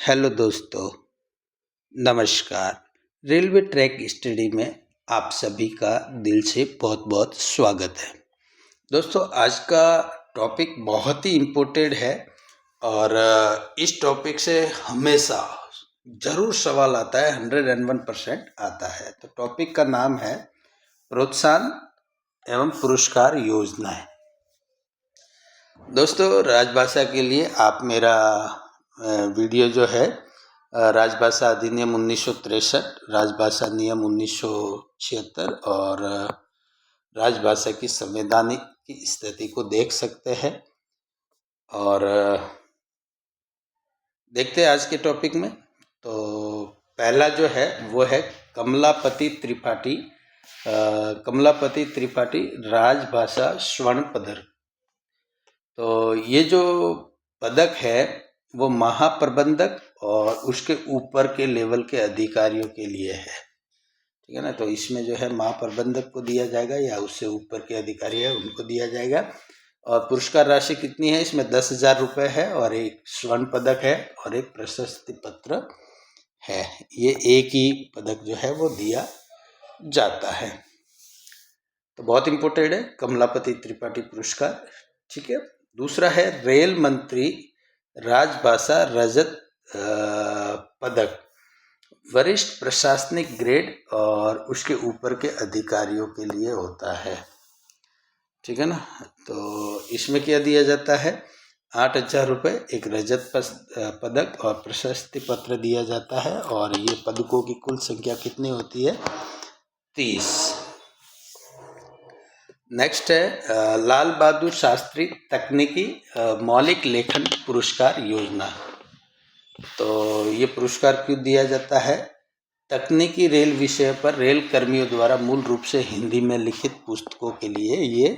Hello दोस्तों, नमस्कार। Railway track study में आप सभी का दिल से बहुत बहुत स्वागत है। दोस्तों, आज का टॉपिक बहुत ही इम्पोर्टेंट है और इस टॉपिक से हमेशा ज़रूर सवाल आता है, 101% आता है। तो टॉपिक का नाम है प्रोत्साहन एवं पुरस्कार योजनाएं। दोस्तों, राजभाषा के लिए आप मेरा वीडियो जो है राजभाषा अधिनियम 1963, राजभाषा नियम 1976 और राजभाषा की संवैधानिक की स्थिति को देख सकते हैं। और देखते हैं आज के टॉपिक में। तो पहला जो है वो है कमलापति त्रिपाठी राजभाषा स्वर्ण पदक। तो ये जो पदक है वो महाप्रबंधक और उसके ऊपर के लेवल के अधिकारियों के लिए है, ठीक है ना। तो इसमें जो है महाप्रबंधक को दिया जाएगा या उससे ऊपर के अधिकारी है उनको दिया जाएगा। और पुरस्कार राशि कितनी है? इसमें 10,000 रुपये है और एक स्वर्ण पदक है और एक प्रशस्ति पत्र है। ये एक ही पदक जो है वो दिया जाता है। तो बहुत इम्पोर्टेंट है कमलापति त्रिपाठी पुरस्कार, ठीक है। दूसरा है रेल मंत्री राजभाषा रजत पदक, वरिष्ठ प्रशासनिक ग्रेड और उसके ऊपर के अधिकारियों के लिए होता है, ठीक है ना। तो इसमें क्या दिया जाता है? 8,000 रुपये, एक रजत पदक और प्रशस्ति पत्र दिया जाता है। और ये पदकों की कुल संख्या कितनी होती है? 30। नेक्स्ट है लाल बहादुर शास्त्री तकनीकी मौलिक लेखन पुरस्कार योजना। तो ये पुरस्कार क्यों दिया जाता है? तकनीकी रेल विषय पर रेल कर्मियों द्वारा मूल रूप से हिंदी में लिखित पुस्तकों के लिए ये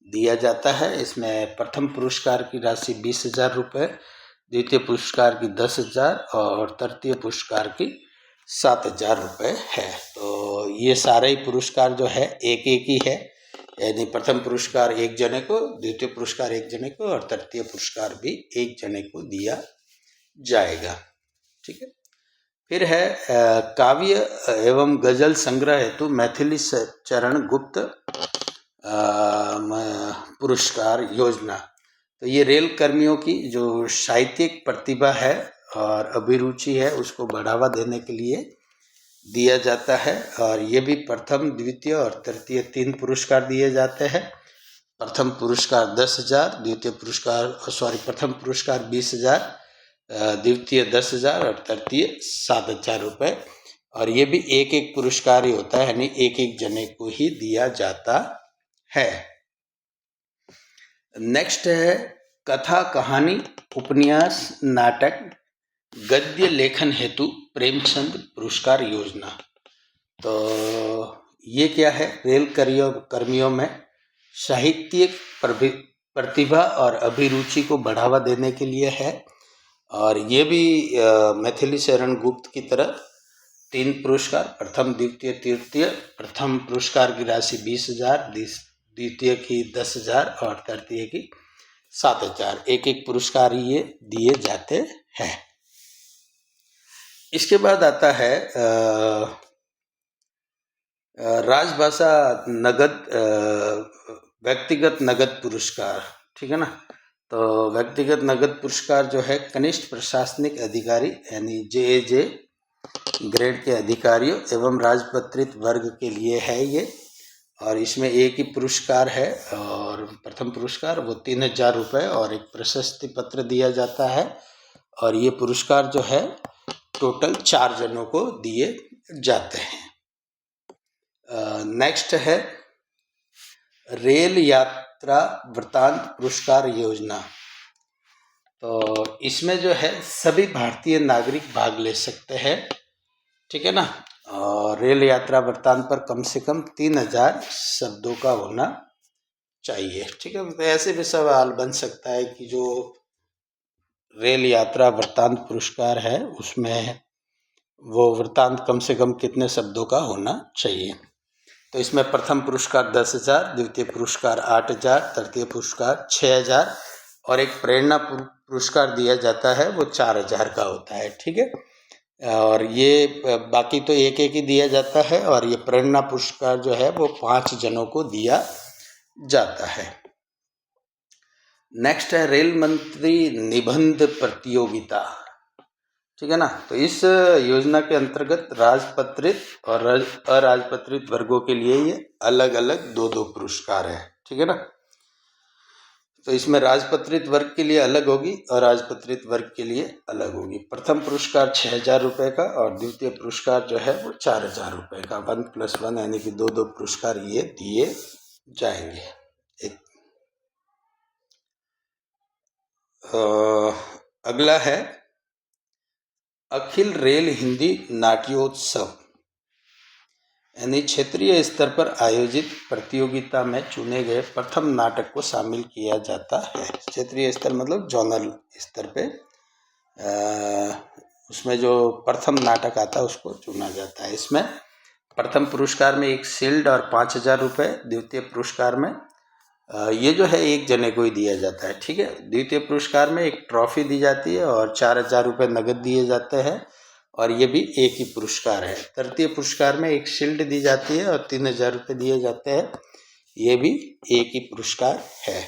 दिया जाता है। इसमें प्रथम पुरस्कार की राशि 20,000 रुपये, द्वितीय पुरस्कार की 10,000 और तृतीय पुरस्कार की 7,000 रुपये है। तो ये सारे ही पुरस्कार जो है एक एक ही है, यानी प्रथम पुरस्कार एक जने को, द्वितीय पुरस्कार एक जने को और तृतीय पुरस्कार भी एक जने को दिया जाएगा, ठीक है। फिर है काव्य एवं गजल संग्रह हेतु मैथिली चरण गुप्त पुरस्कार योजना। तो ये रेल कर्मियों की जो साहित्यिक प्रतिभा है और अभिरुचि है उसको बढ़ावा देने के लिए दिया जाता है। और ये भी प्रथम, द्वितीय और तृतीय 3 पुरस्कार दिए जाते हैं। प्रथम पुरस्कार 10,000, प्रथम पुरस्कार 20,000, द्वितीय 10,000 और तृतीय 7,000 रुपये। और ये भी एक एक पुरस्कार ही होता है, यानी एक एक जने को ही दिया जाता है। नेक्स्ट है कथा, कहानी, उपन्यास, नाटक, गद्य लेखन हेतु प्रेमचंद पुरस्कार योजना। तो ये क्या है? रेल कर्मियों में साहित्यिक प्रतिभा और अभिरुचि को बढ़ावा देने के लिए है। और ये भी मैथिली शरण गुप्त की तरह 3 पुरस्कार, प्रथम, द्वितीय, तृतीय। प्रथम पुरस्कार की राशि 20,000, द्वितीय की 10,000 और तृतीय की 7,000। एक एक पुरस्कार ये दिए जाते हैं। इसके बाद आता है राजभाषा नगद व्यक्तिगत नगद पुरस्कार, ठीक है ना। तो व्यक्तिगत नगद पुरस्कार जो है कनिष्ठ प्रशासनिक अधिकारी यानी JAJ ग्रेड के अधिकारियों एवं राजपत्रित वर्ग के लिए है ये। और इसमें एक ही पुरस्कार है और प्रथम पुरस्कार वो 3,000 रुपये और एक प्रशस्ति पत्र दिया जाता है। और ये पुरस्कार जो है टोटल 4 जनों को दिए जाते हैं। नेक्स्ट है रेल यात्रा वृत्तांत पुरस्कार योजना। तो इसमें जो है सभी भारतीय नागरिक भाग ले सकते हैं, ठीक है ना। और रेल यात्रा वृत्तांत पर कम से कम 3,000 शब्दों का होना चाहिए, ठीक है। तो ऐसे भी सवाल बन सकता है कि जो रेल यात्रा वृत्तांत पुरस्कार है उसमें वो वृत्तांत कम से कम कितने शब्दों का होना चाहिए। तो इसमें प्रथम पुरस्कार 10,000, द्वितीय पुरस्कार 8,000, तृतीय पुरस्कार 6,000 और एक प्रेरणा पुरस्कार दिया जाता है, वो 4,000 का होता है। ठीक है, और ये बाकी तो एक एक ही दिया जाता है, और ये प्रेरणा पुरस्कार जो है वो 5 जनों को दिया जाता है। नेक्स्ट है रेल मंत्री निबंध प्रतियोगिता। ठीक है ना, तो इस योजना के अंतर्गत राजपत्रित और अराजपत्रित वर्गों के लिए ये अलग अलग 2-2 पुरस्कार है। ठीक है ना, तो इसमें राजपत्रित वर्ग के लिए अलग होगी और अराजपत्रित वर्ग के लिए अलग होगी। प्रथम पुरस्कार 6,000 रुपये का और द्वितीय पुरस्कार जो है वो 4,000 रुपये का। 1+1 यानी कि 2-2 पुरस्कार ये दिए जाएंगे। अगला है अखिल रेल हिंदी नाट्योत्सव, यानी क्षेत्रीय स्तर पर आयोजित प्रतियोगिता में चुने गए प्रथम नाटक को शामिल किया जाता है। क्षेत्रीय स्तर मतलब जोनल स्तर पे उसमें जो प्रथम नाटक आता है उसको चुना जाता है। इसमें प्रथम पुरस्कार में एक शील्ड और 5,000 रुपये, द्वितीय पुरस्कार में ये जो है एक जने को ही दिया जाता है। ठीक है, द्वितीय पुरस्कार में एक ट्रॉफी दी जाती है और 4,000 रुपये नगद दिए जाते हैं, और ये भी एक ही पुरस्कार है। तृतीय पुरस्कार में एक शील्ड दी जाती है और 3,000 रुपये दिए जाते हैं, ये भी एक ही पुरस्कार है।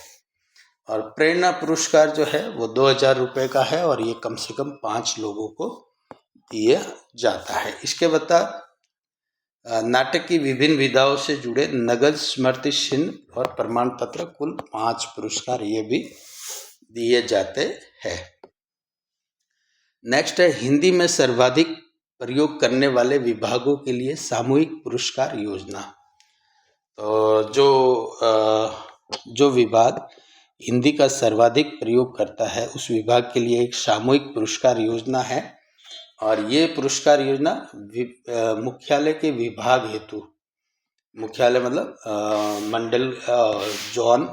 और प्रेरणा पुरस्कार जो है वो 2,000 रुपये का है, और ये कम से कम 5 लोगों को दिया जाता है। इसके बाद नाटक की विभिन्न विधाओं से जुड़े नगद स्मृति चिन्ह और प्रमाण पत्र, कुल 5 पुरस्कार ये भी दिए जाते हैं। नेक्स्ट है हिंदी में सर्वाधिक प्रयोग करने वाले विभागों के लिए सामूहिक पुरस्कार योजना। तो जो विभाग हिंदी का सर्वाधिक प्रयोग करता है उस विभाग के लिए एक सामूहिक पुरस्कार योजना है, और ये पुरस्कार योजना मुख्यालय के विभाग हेतु, मुख्यालय मतलब मंडल, जोन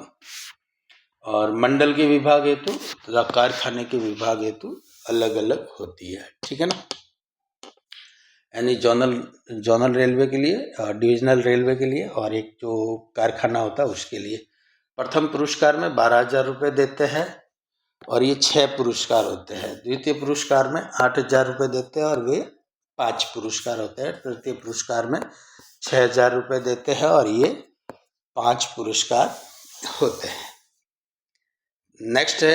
और मंडल के विभाग हेतु तथा कारखाने के विभाग हेतु अलग अलग होती है। ठीक है ना, यानी जोनल रेलवे के लिए, डिविजनल रेलवे के लिए, और एक जो कारखाना होता है उसके लिए। प्रथम पुरस्कार में 12,000 रुपये देते हैं, और ये 6 पुरस्कार होते हैं। द्वितीय पुरस्कार में 8,000 रुपये देते हैं, और वे 5 पुरस्कार होते हैं। तृतीय पुरस्कार में 6,000 रुपये देते हैं, और ये 5 पुरस्कार होते हैं। नेक्स्ट है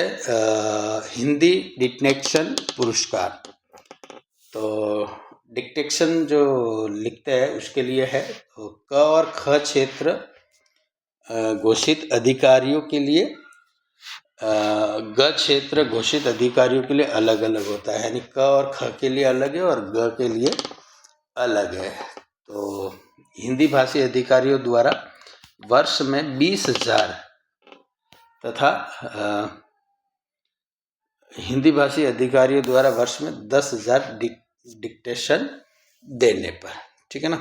हिंदी डिक्टेशन पुरस्कार। तो डिक्टेशन जो लिखते हैं उसके लिए है, तो क और ख क्षेत्र घोषित अधिकारियों के लिए, ग क्षेत्र घोषित अधिकारियों के लिए अलग अलग होता है, यानी क और ख के लिए अलग है और ग के लिए अलग है। तो हिंदी भाषी अधिकारियों द्वारा वर्ष में 20,000 तथा हिंदी भाषी अधिकारियों द्वारा वर्ष में 10,000 डिक्टेशन देने पर। ठीक है ना,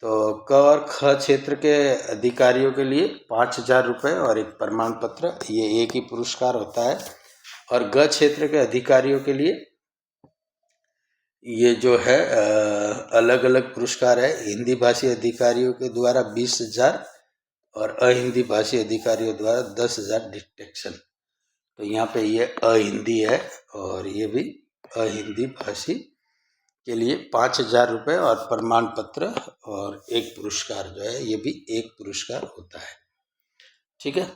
तो क और ख क्षेत्र के अधिकारियों के लिए 5,000 रुपये और एक प्रमाण पत्र, ये एक ही पुरस्कार होता है। और ग क्षेत्र के अधिकारियों के लिए ये जो है अलग अलग पुरस्कार है। हिंदी भाषी अधिकारियों के द्वारा 20,000 और अहिंदी भाषी अधिकारियों द्वारा 10,000 डिक्टेशन। तो यहाँ पे ये अहिंदी है, और ये भी अहिंदी भाषी के लिए 5,000 रुपये और प्रमाण पत्र और एक पुरस्कार जो है ये भी एक पुरस्कार होता है। ठीक है,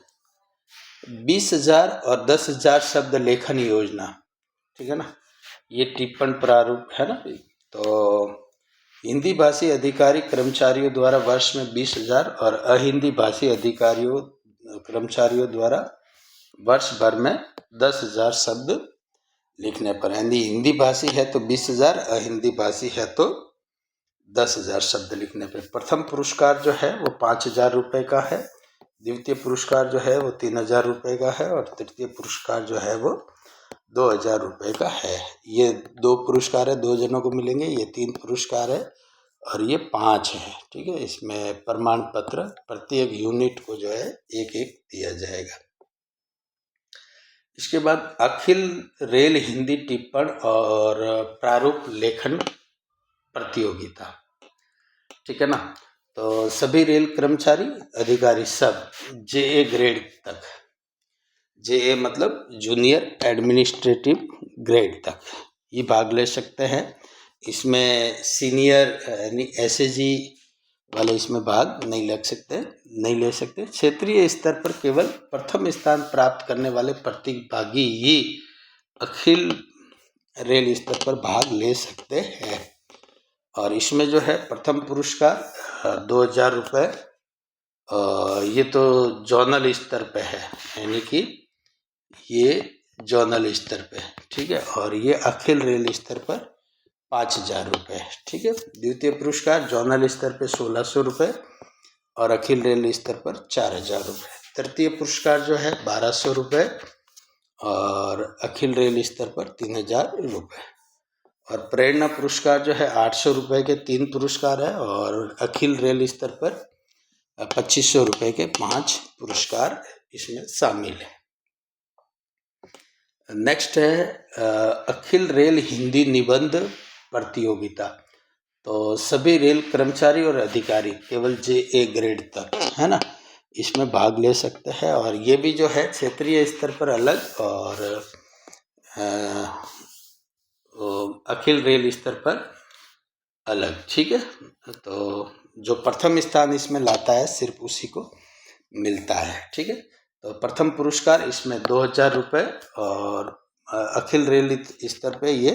20,000 और 10,000 शब्द लेखन योजना। ठीक है ना, ये टिप्पण प्रारूप है ना। तो हिंदी भाषी अधिकारी कर्मचारियों द्वारा वर्ष में 20,000 और अहिंदी भाषी अधिकारियों कर्मचारियों द्वारा वर्ष भर में 10,000 शब्द लिखने पर, यानी हिंदी भाषी है तो 20,000, अहिंदी भाषी है तो 10,000 शब्द लिखने पर। प्रथम पुरस्कार जो है वो 5,000 रुपये का है, द्वितीय पुरस्कार जो है वो 3,000 रुपये का है, और तृतीय पुरस्कार जो है वो 2,000 रुपये का है। ये 2 पुरस्कार है, 2 जनों को मिलेंगे। ये 3 पुरस्कार है और ये 5 है। ठीक है, इसमें प्रमाण पत्र प्रत्येक यूनिट को जो है एक एक दिया जाएगा। इसके बाद अखिल रेल हिंदी टिप्पण और प्रारूप लेखन प्रतियोगिता। ठीक है ना, तो सभी रेल कर्मचारी अधिकारी सब JA ग्रेड तक JA मतलब जूनियर एडमिनिस्ट्रेटिव ग्रेड तक ये भाग ले सकते हैं। इसमें सीनियर यानी SAG वाले इसमें भाग नहीं ले सकते। क्षेत्रीय स्तर पर केवल प्रथम स्थान प्राप्त करने वाले प्रतिभागी ही अखिल रेल स्तर पर भाग ले सकते हैं। और इसमें जो है प्रथम पुरस्कार 2000 रुपये, ये तो जोनल स्तर पे है, यानी कि ये जोनल स्तर पे, ठीक है। और ये अखिल रेल स्तर पर 5000 रुपये, ठीक है। द्वितीय पुरस्कार जोनल स्तर पे 1600 रुपये और अखिल रेल स्तर पर 4000 रुपये। तृतीय पुरस्कार जो है 1200 रुपये और अखिल रेल स्तर पर 3000 रुपये। और प्रेरणा पुरस्कार जो है 800 रुपये के 3 पुरस्कार है और अखिल रेल स्तर पर 2500 रुपये के 5 पुरस्कार इसमें शामिल है। नेक्स्ट है अखिल रेल हिंदी निबंध प्रतियोगिता। तो सभी रेल कर्मचारी और अधिकारी केवल JA ग्रेड तक, है ना, इसमें भाग ले सकते हैं। और ये भी जो है क्षेत्रीय स्तर पर अलग और अखिल रेल स्तर पर अलग, ठीक है। तो जो प्रथम स्थान इसमें लाता है सिर्फ उसी को मिलता है, ठीक है। तो प्रथम पुरस्कार इसमें 2000 रुपये और अखिल रेल स्तर पे ये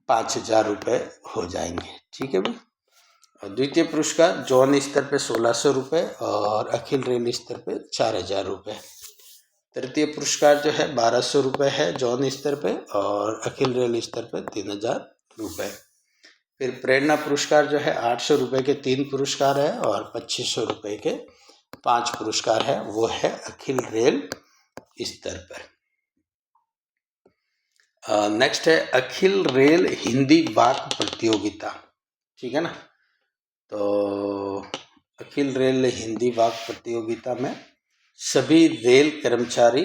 5000 रुपये हो जाएंगे, ठीक है भाई। और द्वितीय पुरस्कार जोन स्तर पे 1600 रुपये और अखिल रेल स्तर पे 4000 रुपये। तृतीय पुरस्कार जो है 1200 रुपये है जोन स्तर पे और अखिल रेल स्तर पे 3000 रुपये। फिर प्रेरणा पुरस्कार जो है 800 रुपये के 3 पुरस्कार है और 2500 रुपये के 5 पुरस्कार है, वो है अखिल रेल स्तर पर। नेक्स्ट है अखिल रेल हिंदी वाक्य प्रतियोगिता, ठीक है ना। तो अखिल रेल हिंदी वाक्य प्रतियोगिता में सभी रेल कर्मचारी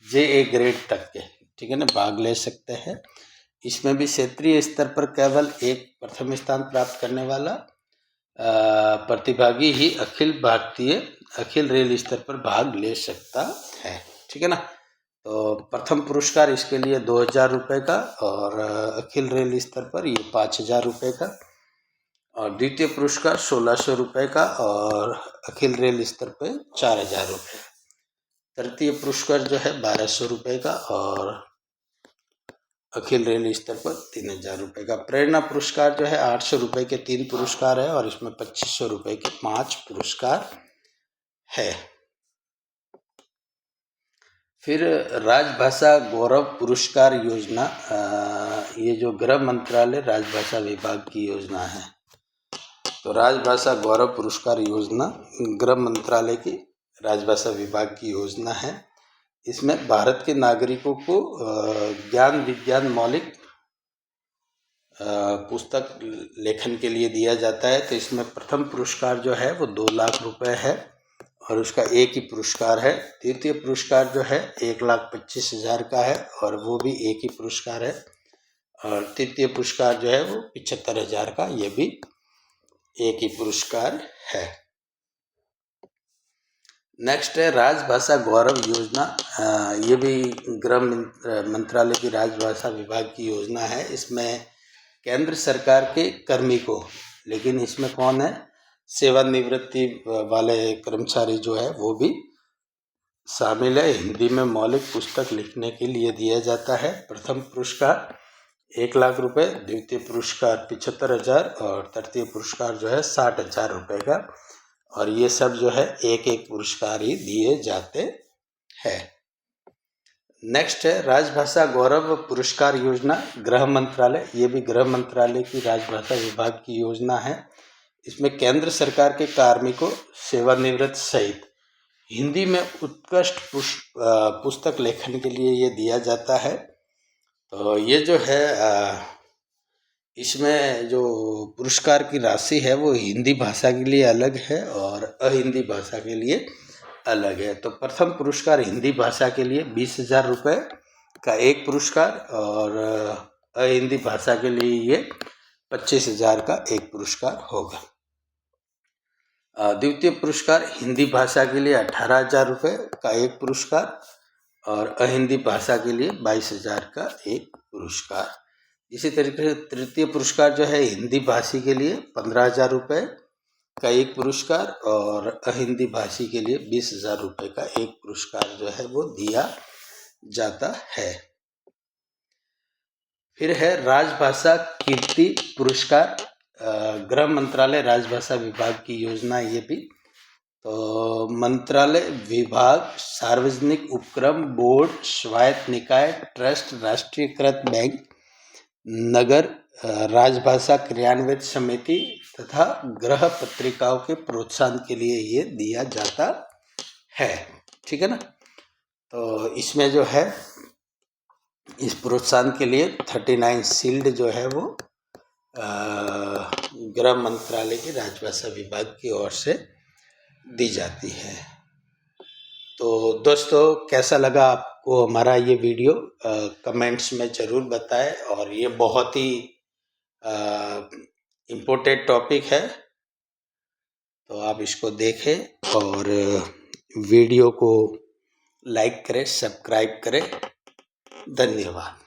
JA ग्रेड तक के, ठीक है ना, भाग ले सकते हैं। इसमें भी क्षेत्रीय स्तर पर केवल एक प्रथम स्थान प्राप्त करने वाला प्रतिभागी ही अखिल रेल स्तर पर भाग ले सकता है, ठीक है ना। तो प्रथम पुरस्कार इसके लिए 2000 रुपये का और अखिल रेल स्तर पर ये 5000 रुपये का। और द्वितीय पुरस्कार 1600 रुपये का और अखिल रेल स्तर पर 4000 रुपये। तृतीय पुरस्कार जो है 1200 रुपये का और अखिल रेल स्तर पर 3000 रुपये का। प्रेरणा पुरस्कार जो है 800 रुपये के 3 पुरस्कार है और इसमें 2500 रुपये के 5 पुरस्कार है। फिर राजभाषा गौरव पुरस्कार योजना, ये जो गृह मंत्रालय राजभाषा विभाग की योजना है। तो राजभाषा गौरव पुरस्कार योजना गृह मंत्रालय की राजभाषा विभाग की योजना है। इसमें भारत के नागरिकों को ज्ञान विज्ञान मौलिक पुस्तक लेखन के लिए दिया जाता है। तो इसमें प्रथम पुरस्कार जो है वो 2 लाख रुपए है और उसका एक ही पुरस्कार है। तृतीय पुरस्कार जो है 1,25,000 का है और वो भी एक ही पुरस्कार है। और तृतीय पुरस्कार जो है वो 75,000 का, ये भी एक ही पुरस्कार है। नेक्स्ट है राजभाषा गौरव योजना, ये भी गृह मंत्रालय की राजभाषा विभाग की योजना है। इसमें केंद्र सरकार के कर्मी को, लेकिन इसमें कौन है, सेवानिवृत्ति वाले कर्मचारी जो है वो भी शामिल है। हिंदी में मौलिक पुस्तक लिखने के लिए दिया जाता है। प्रथम पुरस्कार 1 लाख रुपए, द्वितीय पुरस्कार 75,000 और तृतीय पुरस्कार जो है 60,000 रुपये का। और ये सब जो है एक एक पुरस्कार ही दिए जाते हैं। नेक्स्ट है राजभाषा गौरव पुरस्कार योजना गृह मंत्रालय, ये भी गृह मंत्रालय की राजभाषा विभाग की योजना है। इसमें केंद्र सरकार के कार्मिकों, सेवानिवृत्त सहित हिंदी में उत्कृष्ट पुस्तक लेखन के लिए ये दिया जाता है। तो ये जो है इसमें जो पुरस्कार की राशि है वो हिंदी भाषा के लिए अलग है और अहिंदी भाषा के लिए अलग है। तो प्रथम पुरस्कार हिंदी भाषा के लिए 20,000 रुपये का एक पुरस्कार और अहिंदी भाषा के लिए ये 25,000 का एक पुरस्कार होगा। द्वितीय पुरस्कार हिंदी भाषा के लिए 18,000 रुपये का एक पुरस्कार और अहिंदी भाषा के लिए 22,000 का एक पुरस्कार। इसी तरीके से तृतीय पुरस्कार जो है हिंदी भाषी के लिए 15,000 रुपये का एक पुरस्कार और अहिंदी भाषी के लिए 20,000 रुपये का एक पुरस्कार जो है वो दिया जाता है। फिर है राजभाषा कीर्ति पुरस्कार, गृह मंत्रालय राजभाषा विभाग की योजना ये भी। तो मंत्रालय, विभाग, सार्वजनिक उपक्रम, बोर्ड, स्वायत्त निकाय, ट्रस्ट, राष्ट्रीयकृत बैंक, नगर राजभाषा क्रियान्वित समिति तथा गृह पत्रिकाओं के प्रोत्साहन के लिए ये दिया जाता है। ठीक है ना। तो इसमें जो है इस प्रोत्साहन के लिए 39 शील्ड जो है वो गृह मंत्रालय के राजभाषा विभाग की ओर से दी जाती है। तो दोस्तों कैसा लगा आपको हमारा ये वीडियो, कमेंट्स में ज़रूर बताएं। और ये बहुत ही इम्पोर्टेंट टॉपिक है, तो आप इसको देखें और वीडियो को लाइक करें, सब्सक्राइब करें। धन्यवाद।